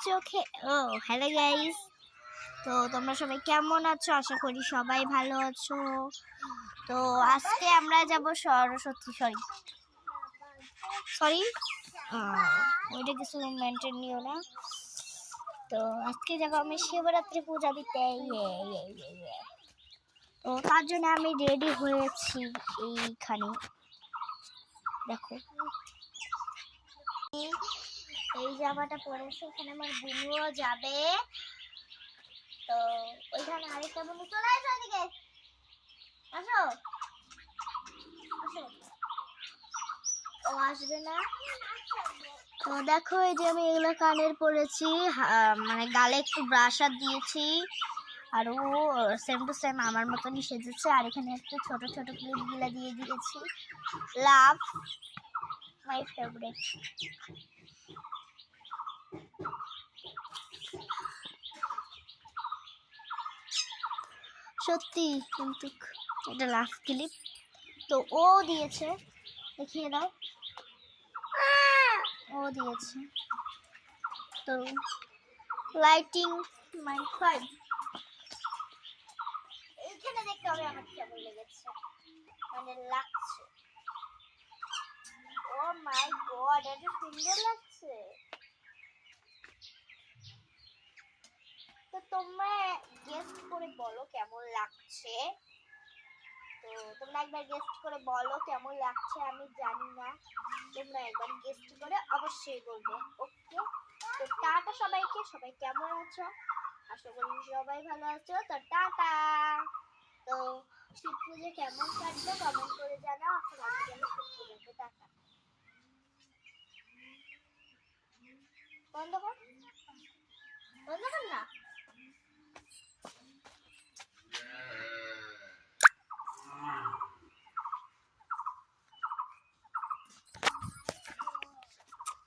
চোখে। ও hello guys, তো তোমরা সবাই কেমন আছো? আশা করি সবাই ভালো আছো। তো আজকে আমরা যাব সরস্বতী সরি ওইটা কিছু মেনটেন নিও না। তো আজকে যাবো আমি শিবরাত্রি পূজা দিতে। তো তার জন্য আমি রেডি হয়েছি। এইখানে দেখো, এই জামাটা পরেছে, এখানে আমার বুনুও যাবে। তো ওইখানে আরেকটা বন্ধু চলে আসো, এদিকে আসো আসো। ও আসবে না। তো দেখো, এই যে আমি এগুলো কানের পরেছি, মানে গালে একটু ব্রাশার দিয়েছি, আর ও সেম টু সেম আমার মতনই সেজেছে। আর এখানে একটু ছোট ছোট ক্লিপ গুলা দিয়ে দিয়েছি। লাভ মাই ফেভারিট। সত্যি কিন্তু এটা লাভ ক্লিপ। তো ও দিয়েছে, দেখিয়ে দাও। ও দিয়েছে। তো লাইটিং মাই ফাইভ। এইখানে দেখতে হবে আমার কেমন লেগেছে, মানে লাগছে। ও মাই গড, এটা সুন্দর লাগছে। তো তোমরা গেস্ট করে বলো কেমন লাগছে। তো তোমরা একবার গেস্ট করে বলো কেমন লাগছে। আমি জানি না, তোমরা একবার গেস্ট করে অবশ্যই বলবে। ওকে, তো টাটা সবাইকে। সবাই কেমন আছো? আশা করি সবাই ভালো আছো। তো টাটা। তো শিব পুজো কেমন কাটবে কমেন্ট করে জানাও। এখন আমি গেলে শিব পুজোতে। টাটা। বন্ধ কর, বন্ধ কর না।